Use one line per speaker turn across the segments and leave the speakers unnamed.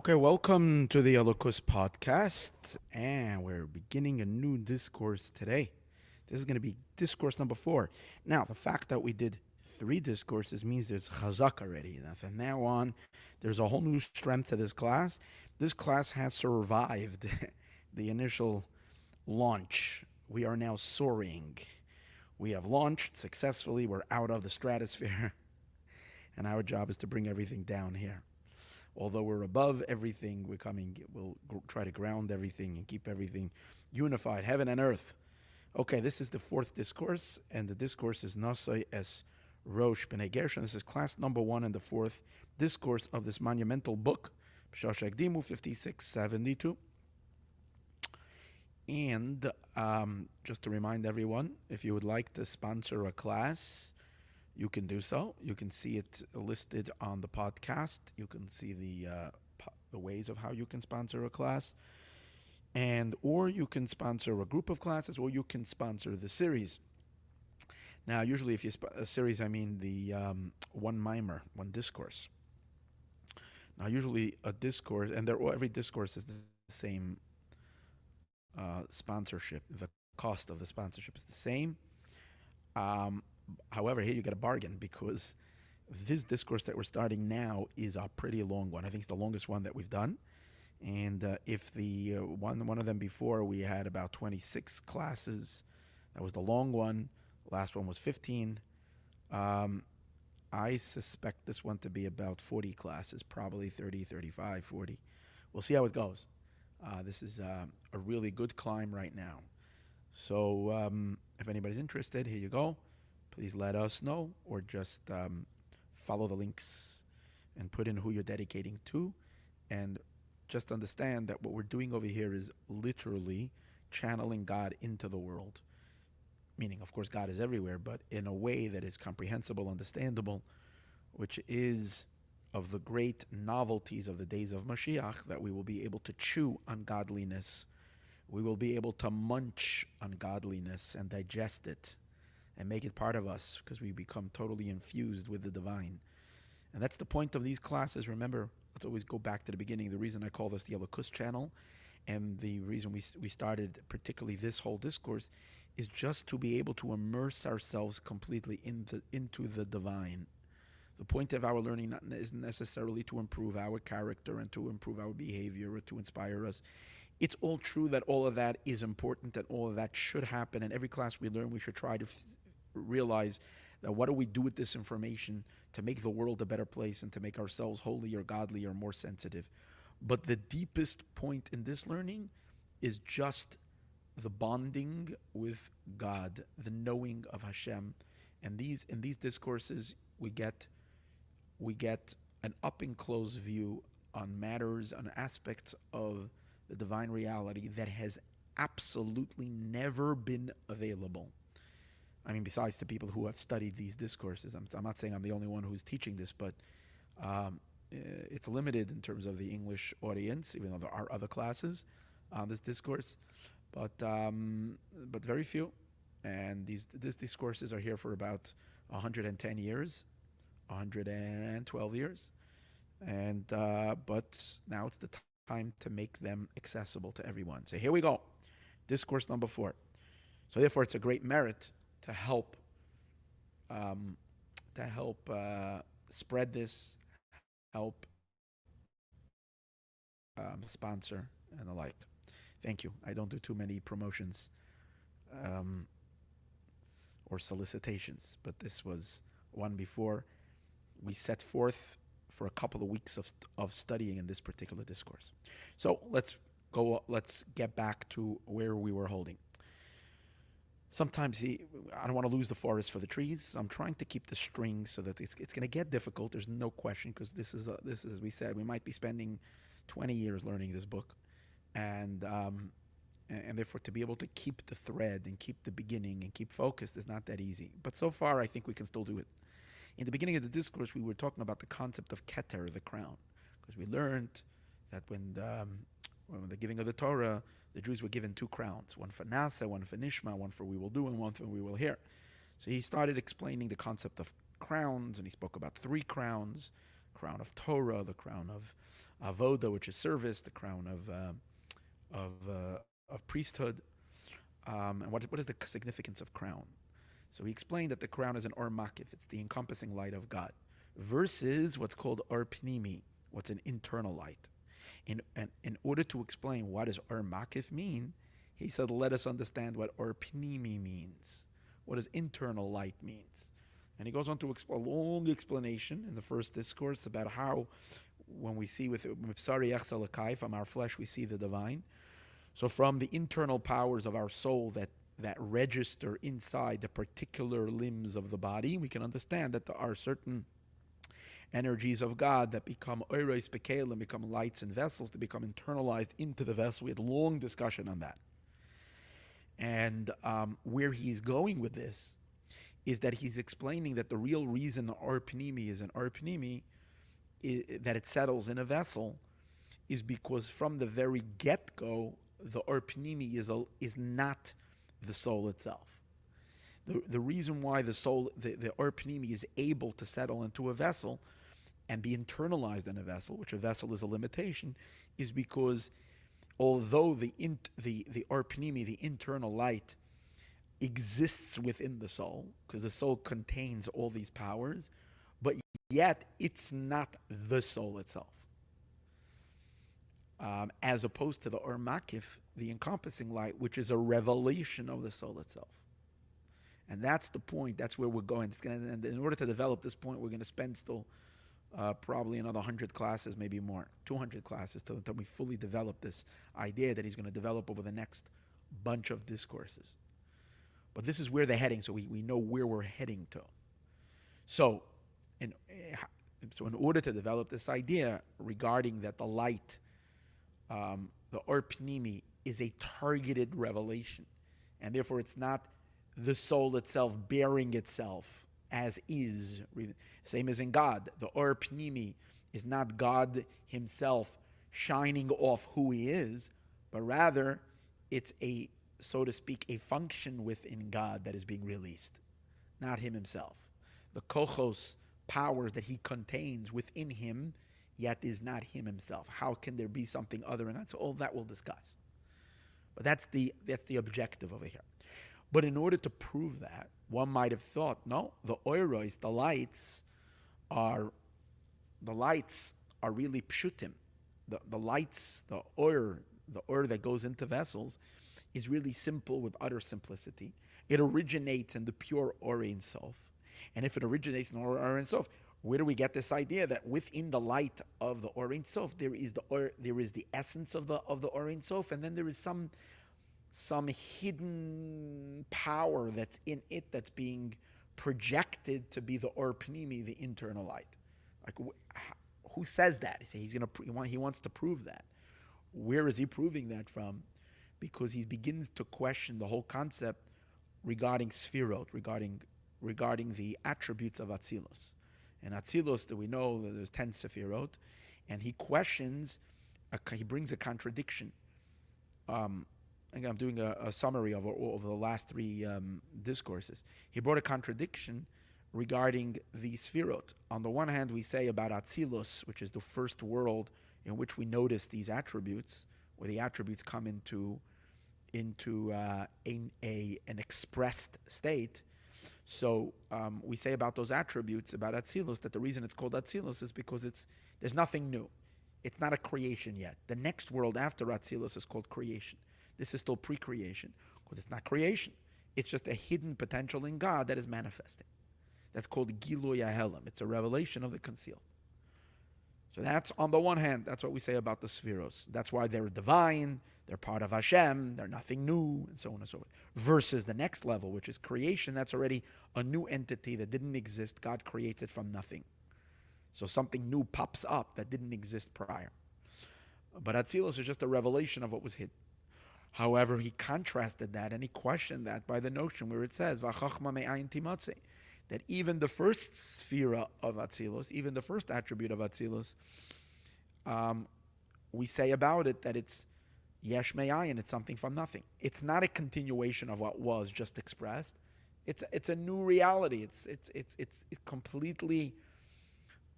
Okay, welcome to the Elokus podcast, and we're beginning a new discourse today. This is going to be discourse number 4. Now, the fact that we did 3 discourses means there's chazak already. Now, from now on, there's a whole new strength to this class. This class has survived the initial launch. We are now soaring. We have launched successfully. We're out of the stratosphere, and our job is to bring everything down here. Although we're above everything, we'll try to ground everything and keep everything unified, heaven and earth. Okay, this is the 4th discourse, and the discourse is Naso es Rosh B'nai Gershon. This is class number 1 and the 4th discourse of this monumental book, B'Shosh Dimu 5672. And just to remind everyone, if you would like to sponsor a class, you can do so. You can see it listed on the podcast. You can see the ways of how you can sponsor a class, or you can sponsor a group of classes, or you can sponsor the series. Now, usually, if you a series, I mean the one Maamor, one discourse. Now, usually a discourse, and every discourse is the same sponsorship. The cost of the sponsorship is the same. However, here you get a bargain because this discourse that we're starting now is a pretty long one. I think it's the longest one that we've done. And if the one of them before, we had about 26 classes. That was the long one. Last one was 15. I suspect this one to be about 40 classes, probably 30, 35, 40. We'll see how it goes. This is a really good climb right now. So if anybody's interested, here you go. Please let us know, or just follow the links and put in who you're dedicating to. And just understand that what we're doing over here is literally channeling God into the world. Meaning, of course, God is everywhere, but in a way that is comprehensible, understandable, which is of the great novelties of the days of Mashiach, that we will be able to chew on godliness. We will be able to munch on godliness and digest it and make it part of us, because we become totally infused with the divine. And that's the point of these classes. Remember, let's always go back to the beginning. The reason I call this the Elokus channel, and the reason we started particularly this whole discourse, is just to be able to immerse ourselves completely into the divine. The point of our learning isn't necessarily to improve our character and to improve our behavior or to inspire us. It's all true that all of that is important and all of that should happen. And every class we learn, we should try to realize that what do we do with this information to make the world a better place and to make ourselves holier, godlier, more sensitive. But the deepest point in this learning is just the bonding with God, the knowing of Hashem. And in these discourses, we get an up and close view on matters, on aspects of the divine reality that has absolutely never been available. I mean, besides the people who have studied these discourses. I'm not saying I'm the only one who's teaching this, but it's limited in terms of the English audience, even though there are other classes on this discourse, but very few. And these discourses are here for about 110 years, 112 years, and but now it's the time to make them accessible to everyone. So here we go, discourse number 4. So therefore, it's a great merit to help spread this, help sponsor and the like. Thank you. I don't do too many promotions or solicitations, but this was one before we set forth for a couple of weeks of studying in this particular discourse. So let's get back to where we were holding. Sometimes I don't want to lose the forest for the trees. So I'm trying to keep the string so that it's going to get difficult. There's no question, because this is as we said, we might be spending 20 years learning this book, and therefore to be able to keep the thread and keep the beginning and keep focused is not that easy. But so far, I think we can still do it. In the beginning of the discourse, we were talking about the concept of keter, the crown, because we learned that when the giving of the Torah, the Jews were given 2 crowns, one for Naso, one for Nishma, one for we will do, and one for we will hear. So he started explaining the concept of crowns, and he spoke about 3 crowns, crown of Torah, the crown of avoda, which is service, the crown of priesthood. And what is the significance of crown? So he explained that the crown is an or makif, it's the encompassing light of God, versus what's called or pnimi, what's an internal light. In order to explain what does or makif mean, he said, let us understand what or pnimi means. What does internal light means? And he goes on to a long explanation in the first discourse about how, when we see with from our flesh we see the divine. So from the internal powers of our soul that register inside the particular limbs of the body, we can understand that there are certain energies of God that become oiros bekelim, become lights and vessels, to become internalized into the vessel. We had a long discussion on that. And where he's going with this is that he's explaining that the real reason the or pnimi is an or pnimi, that it settles in a vessel, is because from the very get-go, the or pnimi is not the soul itself. The reason why the soul, the or pnimi, is able to settle into a vessel and be internalized in a vessel, which a vessel is a limitation, is because although the or pnimi, the internal light, exists within the soul, because the soul contains all these powers, but yet it's not the soul itself. As opposed to the or makif, the encompassing light, which is a revelation of the soul itself. And that's the point. That's where we're going. And in order to develop this point, we're going to spend still probably another 100 classes, maybe more, 200 classes, until we fully develop this idea that he's going to develop over the next bunch of discourses. But this is where they're heading, so we know where we're heading to. So in order to develop this idea regarding that the light, the or pnimi, is a targeted revelation, and therefore it's not the soul itself bearing itself as is. Same as in God, the or pnimi is not God himself shining off who he is, but rather it's a, so to speak, a function within God that is being released, not him himself. The kochos, powers that he contains within him, yet is not him himself. How can there be something other than that? So all that we'll discuss. But that's the objective over here. But in order to prove that, one might have thought, no, the oiros, the lights are really pshutim. The lights, the oir that goes into vessels, is really simple with utter simplicity. It originates in the pure Or Ein Sof. And if it originates in Or Ein Sof, where do we get this idea that within the light of the Or Ein Sof there is the essence of the Or Ein Sof, and then there is some hidden power that's in it that's being projected to be the Or Pnimi, the internal light. Like, who says that? He wants to prove that. Where is he proving that from? Because he begins to question the whole concept regarding Sfirot, regarding the attributes of Atzilus. And Atzilus, that we know that there's 10 Sefirot, and he questions, he brings a contradiction. Again, I'm doing a summary of the last three discourses. He brought a contradiction regarding the Sfirot. On the one hand, we say about Atzilus, which is the first world in which we notice these attributes, where the attributes come into an expressed state. So we say about those attributes, about Atzilus, that the reason it's called Atzilus is because there's nothing new. It's not a creation yet. The next world after Atzilus is called creation. This is still pre-creation, because it's not creation. It's just a hidden potential in God that is manifesting. That's called Gilui Hahelam. It's a revelation of the concealed. So that's, on the one hand, that's what we say about the Spheros. That's why they're divine, they're part of Hashem, they're nothing new, and so on and so forth. Versus the next level, which is creation, that's already a new entity that didn't exist. God creates it from nothing. So something new pops up that didn't exist prior. But Atzilus is just a revelation of what was hidden. However, he contrasted that and he questioned that by the notion where it says, V'chachma me'ayin timatze, that even the first sphera of Atzilus, even the first attribute of Atzilus, we say about it that it's yesh me'ayin, it's something from nothing. It's not a continuation of what was just expressed. It's a new reality. It's completely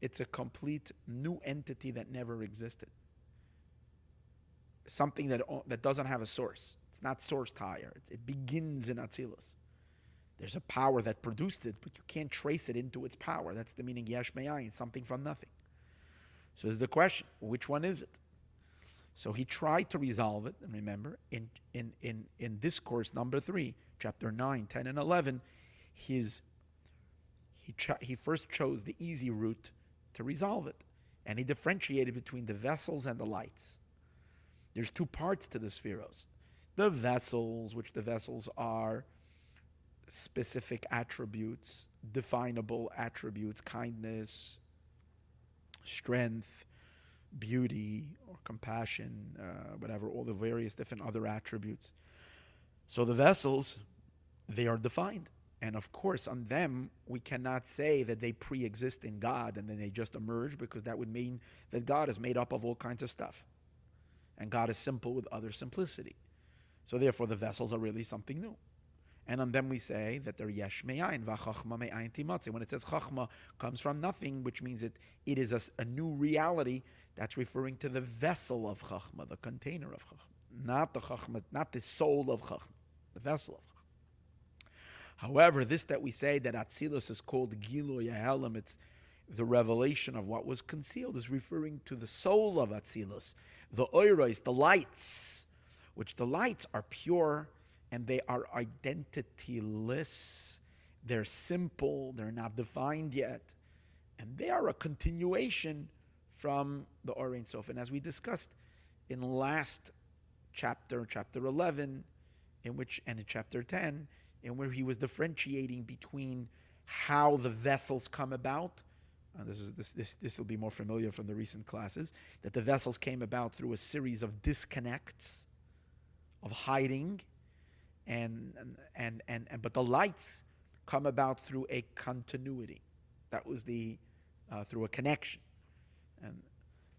it's a complete new entity that never existed. Something that doesn't have a source. It's not sourced higher. It begins in Atzilus. There's a power that produced it, but you can't trace it into its power. That's the meaning Yesh Me'ayin, something from nothing. So there's the question, which one is it? So he tried to resolve it, and remember, in discourse number 3, chapter 9, 10, and 11, he first chose the easy route to resolve it, and he differentiated between the vessels and the lights. There's 2 parts to the spheros. The vessels, which the vessels are specific attributes, definable attributes, kindness, strength, beauty, or compassion, whatever, all the various different other attributes. So the vessels, they are defined. And of course, on them, we cannot say that they pre-exist in God and then they just emerge, because that would mean that God is made up of all kinds of stuff. And God is simple with utter simplicity. So therefore, the vessels are really something new. And on them we say that they're yesh me'ayin, v'chachma me'ayin timatze. When it says chachma comes from nothing, which means it is a new reality, that's referring to the vessel of chachma, the container of chachma, not the chachma, not the soul of chachma, the vessel of chachma. However, this that we say that Atzilus is called Giluy Ha'elam, it's the revelation of what was concealed, is referring to the soul of Atzilus, the oiros, the lights, which the lights are pure and they are identityless. They're simple, they're not defined yet, and they are a continuation from the Or Ein Sof. And as we discussed in last chapter, chapter 11, and in chapter 10, in where he was differentiating between how the vessels come about. This will be more familiar from the recent classes, that the vessels came about through a series of disconnects, of hiding, but the lights come about through a continuity. That was through a connection,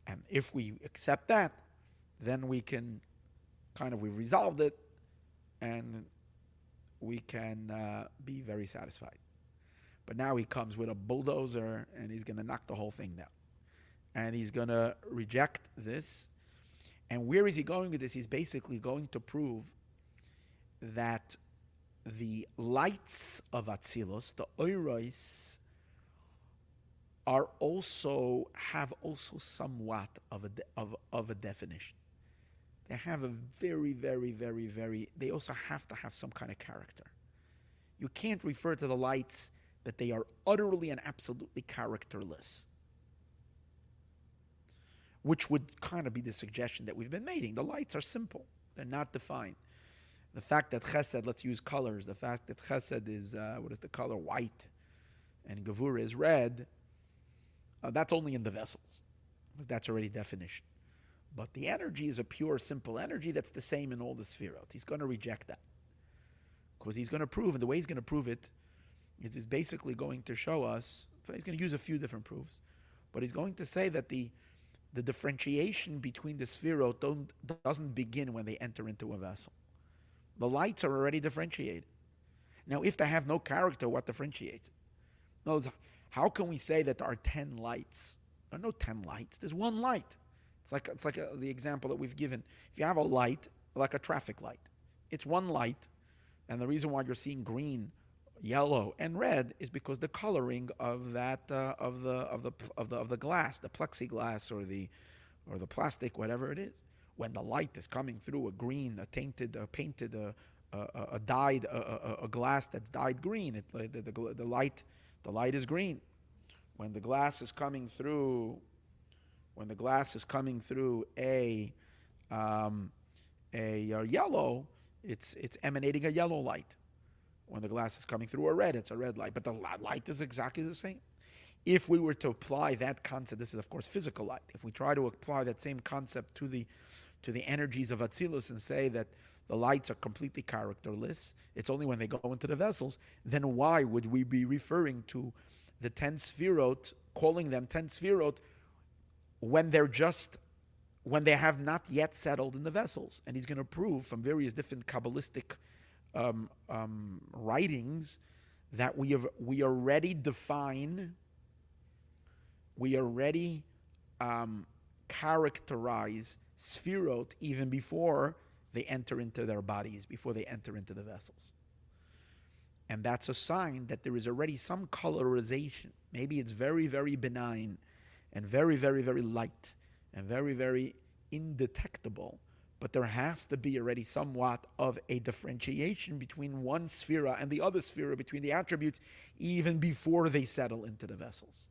and if we accept that, then we can we've resolved it, and we can be very satisfied. But now he comes with a bulldozer and he's going to knock the whole thing down. And he's going to reject this. And where is he going with this? He's basically going to prove that the lights of Atzilus, the oiros, have also somewhat of a definition. They have a very, very, very, very, they also have to have some kind of character. You can't refer to the lights that they are utterly and absolutely characterless, which would kind of be the suggestion that we've been making. The lights are simple. They're not defined. The fact that chesed, let's use colors, the fact that chesed is, what is the color? White, and gevura is red, that's only in the vessels, because that's already definition. But the energy is a pure, simple energy that's the same in all the sefirot. He's going to reject that, because he's going to prove, and the way he's going to prove it is he's basically going to show us, he's going to use a few different proofs, but he's going to say that the differentiation between the sefirot doesn't begin when they enter into a vessel. The lights are already differentiated. Now, if they have no character, what differentiates it? No, how can we say that there are 10 lights? There are no 10 lights. There's one light. It's like the example that we've given. If you have a light, like a traffic light, it's one light, and the reason why you're seeing green, yellow, and red is because the coloring of that of the glass, the plexiglass or the plastic, whatever it is. When the light is coming through a green, a tainted, a painted, a dyed, a glass that's dyed green, the light is green. When the glass is coming through, a yellow, it's emanating a yellow light. When the glass is coming through a red, it's a red light. But the light is exactly the same. If we were to apply that concept, this is of course physical light. If we try to apply that same concept to the energies of Atzilus and say that the lights are completely characterless, it's only when they go into the vessels, then why would we be referring to the 10 sefirot, calling them 10 sefirot, when they have not yet settled in the vessels? And he's going to prove from various different Kabbalistic writings that we already define we already characterize Sfirot even before they enter into their bodies, before they enter into the vessels. And that's a sign that there is already some colorization. Maybe it's very, very benign and very, very, very light and very, very indetectable. But there has to be already somewhat of a differentiation between one sphera and the other sphera, between the attributes, even before they settle into the vessels.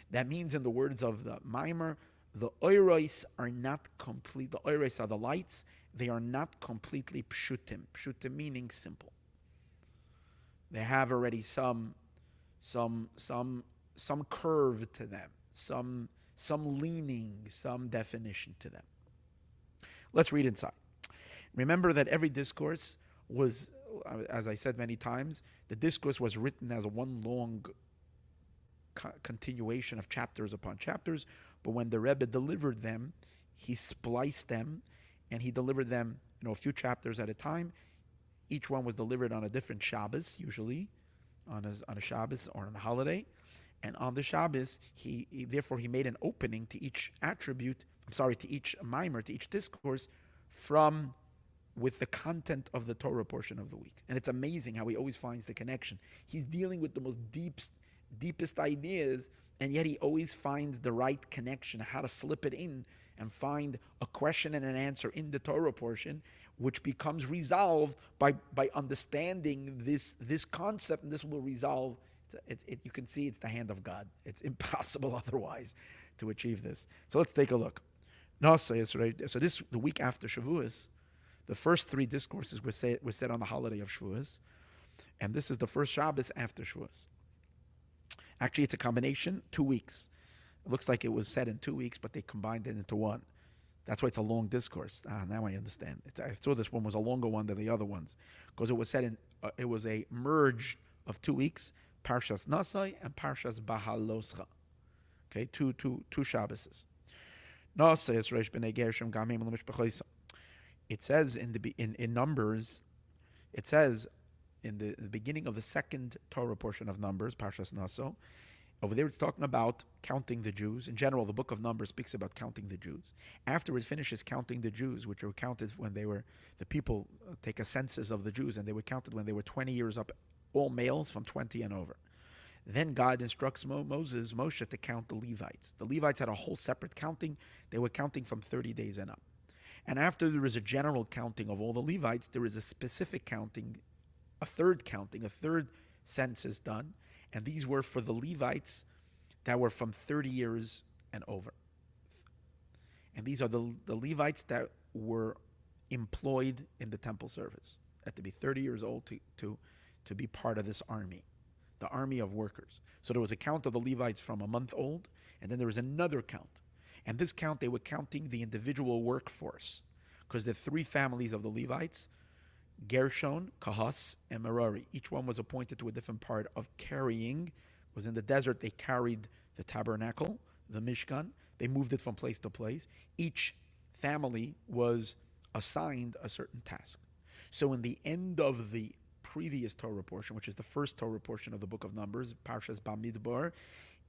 That means, in the words of the Maamor, the oiros are not complete. The oiros are the lights. They are not completely pshutim. Pshutim meaning simple. They have already some curve to them, some leaning, some definition to them. Let's read inside. Remember that every discourse was, as I said many times, the discourse was written as one long continuation of chapters upon chapters, but when the Rebbe delivered them, he spliced them, and he delivered them, a few chapters at a time. Each one was delivered on a different Shabbos, usually on a Shabbos or on a holiday. And on the Shabbos, he therefore made an opening to each attribute, to each Maamor, to each discourse, with the content of the Torah portion of the week. And it's amazing how he always finds the connection. He's dealing with the most deepest ideas, and yet he always finds the right connection, how to slip it in and find a question and an answer in the Torah portion, which becomes resolved by understanding this concept, and this will resolve. You can see it's the hand of God. It's impossible otherwise to achieve this. So let's take a look. Naso, so the week after Shavuos, the first three discourses were said on the holiday of Shavuos, and this is the first Shabbos after Shavuos. Actually, it's a combination, 2 weeks. It looks like it was said in 2 weeks, but they combined it into one. That's why it's a long discourse. Now I understand. I thought this one was a longer one than the other ones, because it was said it was a merge of 2 weeks, Parshas Nasai and Parshas Bahaloscha. Okay, two Shabboses. Naso is Rosh b'nei Gershom gamim l'mishpachoisa. It says in Numbers, it says in the beginning of the second Torah portion of Numbers, Parshas Naso, over there it's talking about counting the Jews. In general, the book of Numbers speaks about counting the Jews. After it finishes counting the Jews, which were counted when the people take a census of the Jews, and they were counted when they were 20 years up, all males from 20 and over. Then God instructs Moshe to count the Levites. The Levites had a whole separate counting. They were counting from 30 days and up. And after there is a general counting of all the Levites, there is a specific counting, a third census done. And these were for the Levites that were from 30 years and over. And these are the Levites that were employed in the temple service. They had to be 30 years old to be part of this army, the army of workers. So there was a count of the Levites from a month old, and then there was another count. And this count, they were counting the individual workforce, because the three families of the Levites, Gershon, Kahas, and Merari, each one was appointed to a different part of carrying. It was in the desert, they carried the tabernacle, the Mishkan. They moved it from place to place. Each family was assigned a certain task. So in the end of the previous Torah portion, which is the first Torah portion of the book of Numbers, Parshas Bamidbar,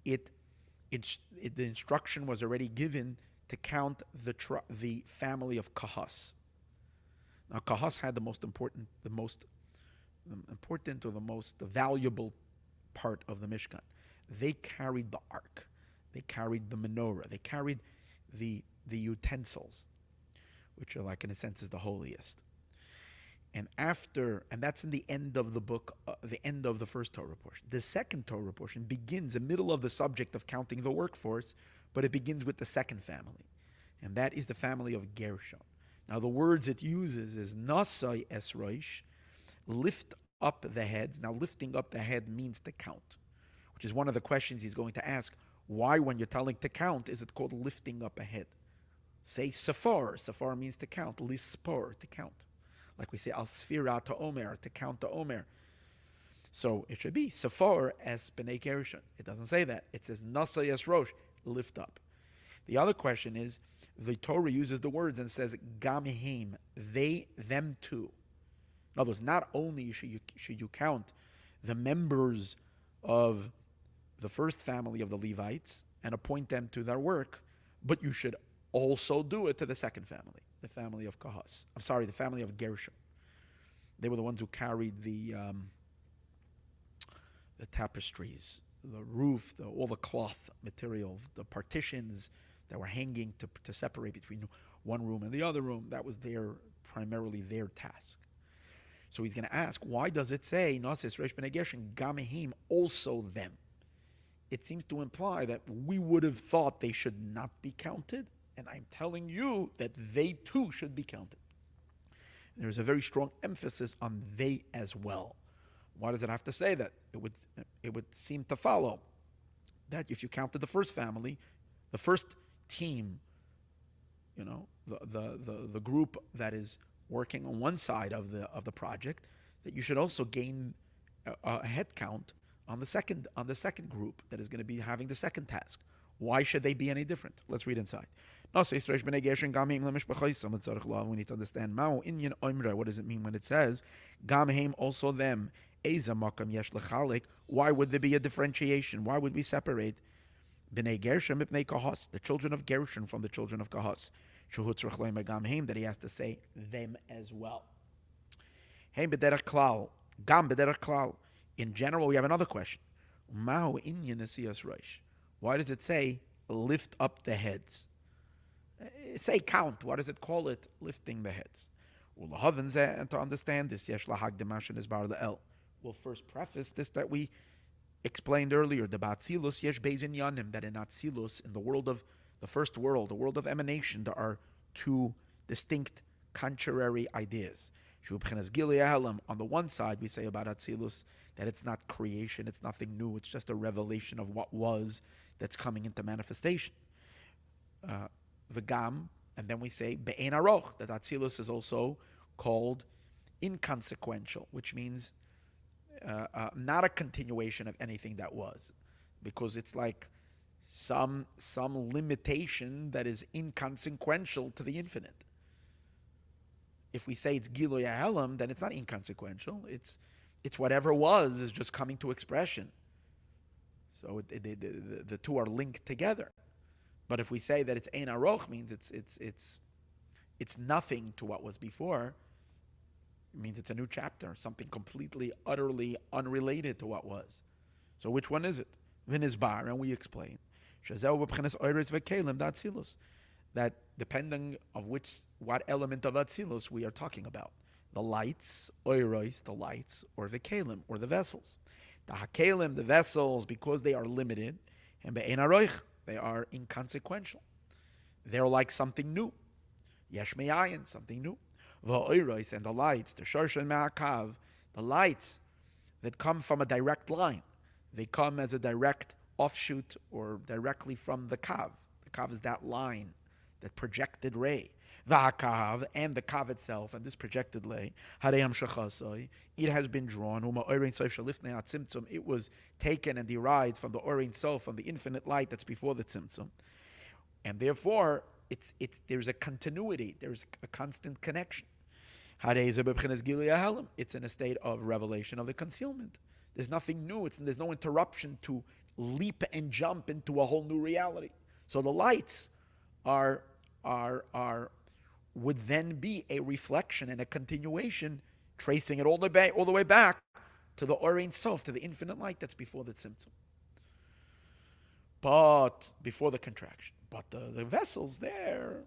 the instruction was already given to count the family of Kahas. Now, Kahas had the most valuable part of the Mishkan. They carried the ark, they carried the menorah, they carried the utensils, which are like, in a sense, is the holiest. And that's in the end of the book, the end of the first Torah portion. The second Torah portion begins in the middle of the subject of counting the workforce, but it begins with the second family, and that is the family of Gershon. Now, the words it uses is Nasai es Rosh, lift up the heads. Now, lifting up the head means to count, which is one of the questions he's going to ask. Why, when you're telling to count, is it called lifting up a head? Say Safar. Safar means to count. Lispor, to count. Like we say, Al Sfira to Omer, to count to Omer. So it should be Safar es B'nei Gershon. It doesn't say that. It says Nasai es Rosh, lift up. The other question is, the Torah uses the words and says, Gamihim, they, them too. In other words, not only should you count the members of the first family of the Levites and appoint them to their work, but you should also do it to the second family, the family of Kahas. I'm sorry, the family of Gershon. They were the ones who carried the tapestries, the roof, all the cloth material, the partitions that were hanging to separate between one room and the other room. That was primarily their task. So he's going to ask, why does it say Nasis Rosh Bnei Gershon Gamehim, also them? It seems to imply that we would have thought they should not be counted, and I'm telling you that they too should be counted. There's a very strong emphasis on they as well. Why does it have to say that? It would seem to follow that if you counted the first family, the first team, the group that is working on one side of the project, that you should also gain a head count on the second group that is going to be having the second task. Why should they be any different? Let's read inside. We need to understand what does it mean when it says Gamheim, also them. Why would there be a differentiation? Why would we separate Bnei Gershon Bnei Kahas, the children of Gershon from the children of Kahas? That he has to say them as well. In general, we have another question. Why does it say lift up the heads? Say count. Why does it call it lifting the heads? And to understand this, we'll first preface this that we explained earlier, the Batzilus yesh beizin yanim, that in Atzilus, in the world of the first world, the world of emanation, there are two distinct contrary ideas. On the one side, we say about Atzilus that it's not creation, it's nothing new, it's just a revelation of what was that's coming into manifestation. V'gam, and then we say be'ein aroch, that Atzilus is also called inconsequential, which means not a continuation of anything that was, because it's like some limitation that is inconsequential to the infinite. If we say it's Giloy Halam, then it's not inconsequential. It's whatever was is just coming to expression. So the two are linked together. But if we say that it's Ein Aroch, means it's nothing to what was before. It means it's a new chapter, something completely, utterly unrelated to what was. So which one is it? Vinizbar, and we explain. That depending of what element of Atzilus we are talking about. The lights, oiros, the lights, or the kalim, or the vessels. The hakalim, the vessels, because they are limited, and be'ein aroich, they are inconsequential. They're like something new. Yesh me'ayin, something new. Va'oiros, and the lights, the shorshen ma'akav, the lights that come from a direct line. They come as a direct offshoot or directly from the kav. The kav is that line, that projected ray. The kav and the kav itself, and this projected ray, it has been drawn. It was taken and derived from the Orein Sof, from the infinite light that's before the Tzimtzum. And therefore, there's a continuity, there's a constant connection. It's in a state of revelation of the concealment. There's nothing new. There's no interruption to leap and jump into a whole new reality. So the lights would then be a reflection and a continuation, tracing it all the way back to the Orein Sof, to the infinite light that's before the Tzimtzum. But before the contraction. But the vessels there,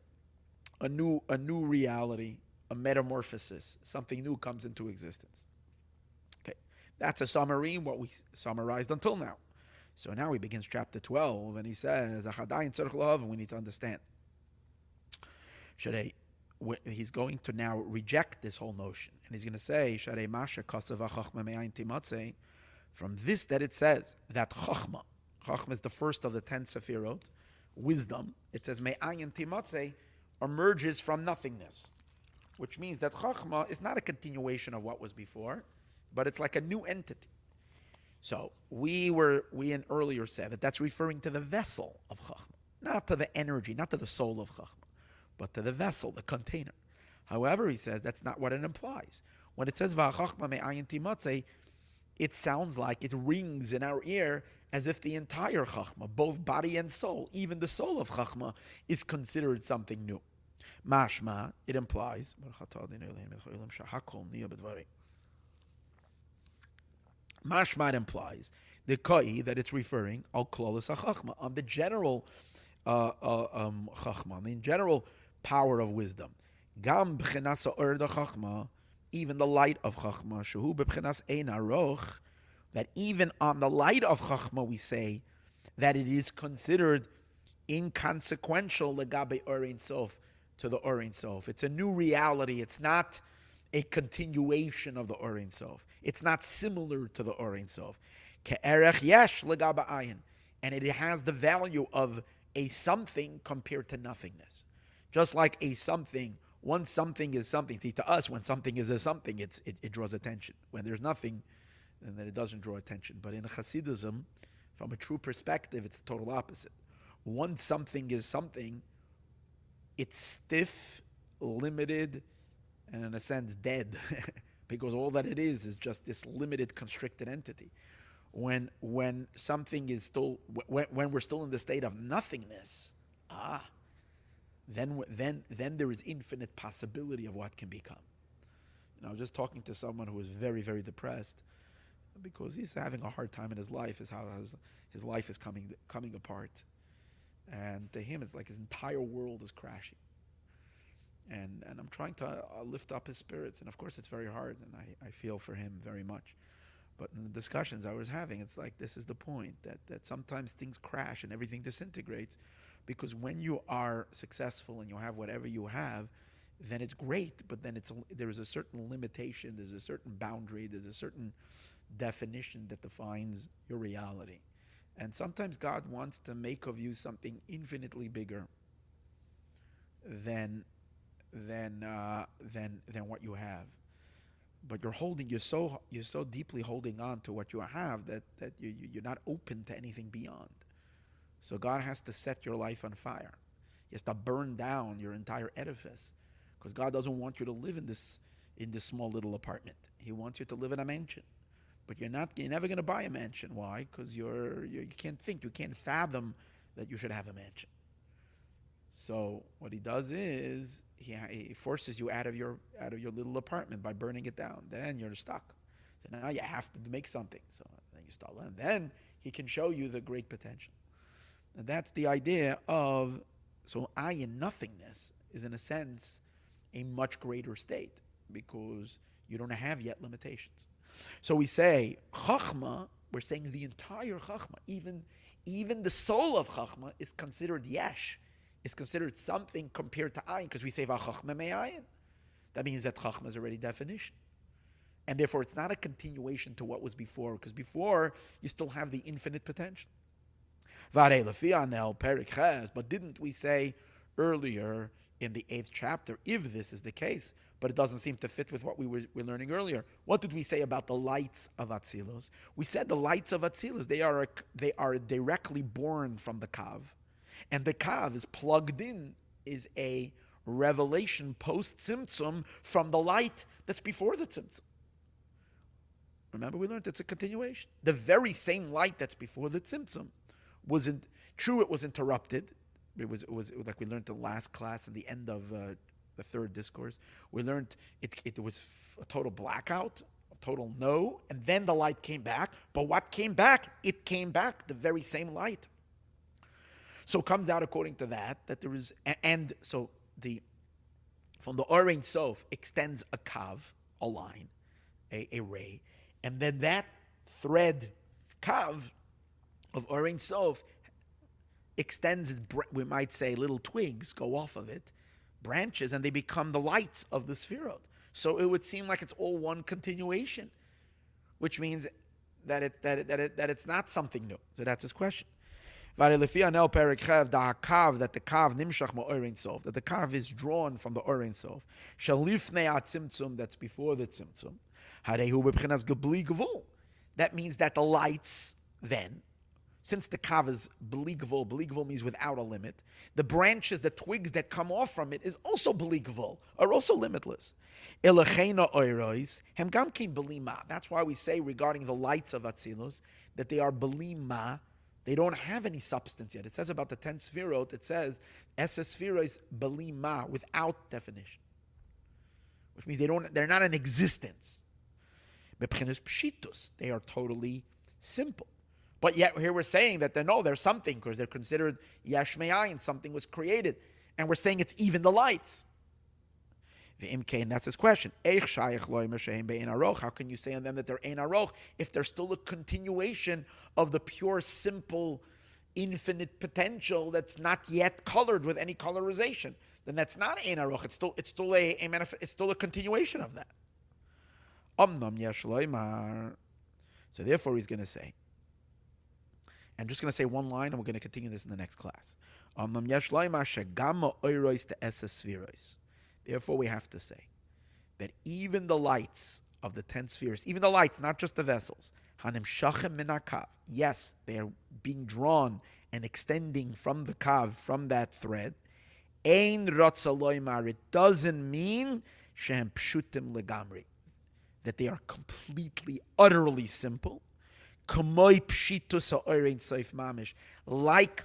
a new reality, a metamorphosis, something new comes into existence. Okay, that's a summary of what we summarized until now. So now he begins chapter 12, and he says, and we need to understand. He's going to now reject this whole notion, and he's going to say, from this that it says that Chachma is the first of the 10 Sefirot, wisdom, it says, Me'ayin timatzeh, emerges from nothingness, which means that Chachma is not a continuation of what was before, but it's like a new entity. So we earlier said that that's referring to the vessel of Chachma, not to the energy, not to the soul of Chachma, but to the vessel, the container. However, he says that's not what it implies. When it says V'achachma me'ayin timatzeh, it sounds like it rings in our ear as if the entire Chachma, both body and soul, even the soul of Chachma, is considered something new. Mashma, it implies, Mashma, it implies the koi that it's referring al klolos hachachma, on the general chachma, the general power of wisdom. Gam b'chinas ha'or chachma, even the light of chachma, shehu b'chinas ein aroch, that even on the light of chachma we say that it is considered inconsequential legabe orein sof, to the orein sof. It's a new reality. It's not a continuation of the orein sof. It's not similar to the orein sof. Ke'erech yesh legabe ayin, and it has the value of a something compared to nothingness. Just like a something, once something is something. See, to us, when something is a something, it draws attention. When there's nothing, then it doesn't draw attention. But in Hasidism, from a true perspective, it's the total opposite. Once something is something, it's stiff, limited, and in a sense dead, because all that it is just this limited, constricted entity. When something is still, when we're still in the state of nothingness, then there is infinite possibility of what can become. I was just talking to someone who was very, very depressed because he's having a hard time in his life. Is how his life is coming apart, and to him it's like his entire world is crashing. And I'm trying to lift up his spirits, and of course it's very hard, and I feel for him very much. But in the discussions I was having, it's like this is the point, that sometimes things crash and everything disintegrates, because when you are successful and you have whatever you have, then it's great, but then there is a certain limitation, there's a certain boundary, there's a certain definition that defines your reality. And sometimes God wants to make of you something infinitely bigger than what you have. But you're so deeply holding on to what you have that you're not open to anything beyond. So God has to set your life on fire. He has to burn down your entire edifice, because God doesn't want you to live in this small little apartment. He wants you to live in a mansion. But you're never going to buy a mansion. Why? Because you can't think, you can't fathom that you should have a mansion. So what he does is he forces you out of your little apartment by burning it down. Then you're stuck. So now you have to make something. So then you start learning. Then he can show you the great potential. And that's the idea of, so ayin, nothingness, is in a sense a much greater state, because you don't have yet limitations. So we say chachma, we're saying the entire chachma, even the soul of chachma is considered yesh, is considered something compared to ayin, because we say v'chachma me'ayin. That means that chachma is already definition. And therefore it's not a continuation to what was before, because before you still have the infinite potential. But didn't we say earlier in the 8th chapter, if this is the case, but it doesn't seem to fit with what we were learning earlier. What did we say about the lights of Atzilus? We said the lights of Atzilus, they are directly born from the Kav. And the Kav is plugged in, is a revelation post-Tzimtzum from the light that's before the Tzimtzum. Remember, we learned it's a continuation. The very same light that's before the Tzimtzum it was interrupted. It was like we learned in the last class at the end of the 3rd discourse. We learned it was a total blackout, a total no, and then the light came back. But what came back? It came back, the very same light. So it comes out according to that there is, and so from the Orein Sof extends a kav, a line, a ray, and then that thread kav of Orein Sof extends, we might say, little twigs go off of it, branches, and they become the lights of the Sefirot. So it would seem like it's all one continuation, which means that it's not something new. So that's his question. That the kav is drawn from the Orein Sof. That's before the Tzimtzum. That means that the lights then, since the kav is beligvul, beligvul means without a limit, the branches, the twigs that come off from it is also beligvul, are also limitless. Elachena oirois, hem gam kim belima. That's why we say regarding the lights of Atzilus, that they are belima, they don't have any substance yet. It says about the 10 sfirot, it says, Esa sfiros belima, without definition. Which means they're not in existence. Bepchenes pshitus, they are totally simple. But yet here we're saying that there's something, because they're considered yesh me'ayin, something was created. And we're saying it's even the lights. And that's his question. How can you say on them that they're ein aroch if they're still a continuation of the pure, simple, infinite potential that's not yet colored with any colorization? Then that's not ein aroch. It's still a continuation of that. So therefore he's going to say, I'm just going to say one line, and we're going to continue this in the next class. Therefore, we have to say that even the lights of the 10 spheres, even the lights, not just the vessels, yes, they are being drawn and extending from the kav, from that thread. It doesn't mean that they are completely, utterly simple. Like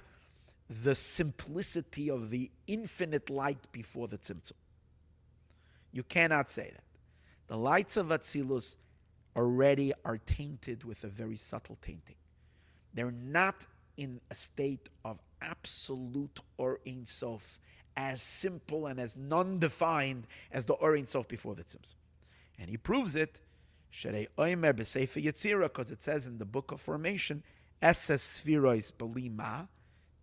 the simplicity of the infinite light before the tzimtzum. You cannot say that. The lights of Atzilus already are tainted with a very subtle tainting. They're not in a state of absolute or Ein Sof, as simple and as non-defined as the or Ein Sof before the tzimtzum. And he proves it, because it says in the book of formation, Eses Spheros Belima,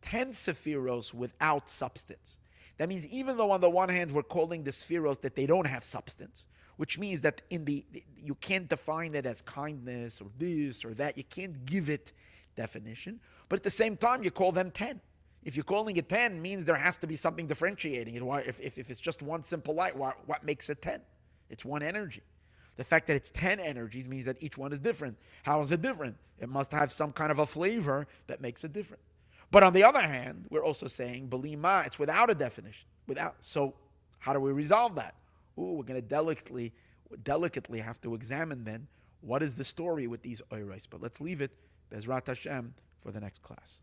10 Sephiros without substance. That means even though on the one hand we're calling the Spheros that they don't have substance, which means that you can't define it as kindness or this or that, you can't give it definition, but at the same time you call them 10. If you're calling it 10, means there has to be something differentiating it. If it's just one simple light, what makes it 10? It's one energy. The fact that it's 10 energies means that each one is different. How is it different? It must have some kind of a flavor that makes it different. But on the other hand, we're also saying, belima, it's without a definition. So how do we resolve that? We're going to delicately have to examine then, what is the story with these oiros? But let's leave it, Bezrat Hashem, for the next class.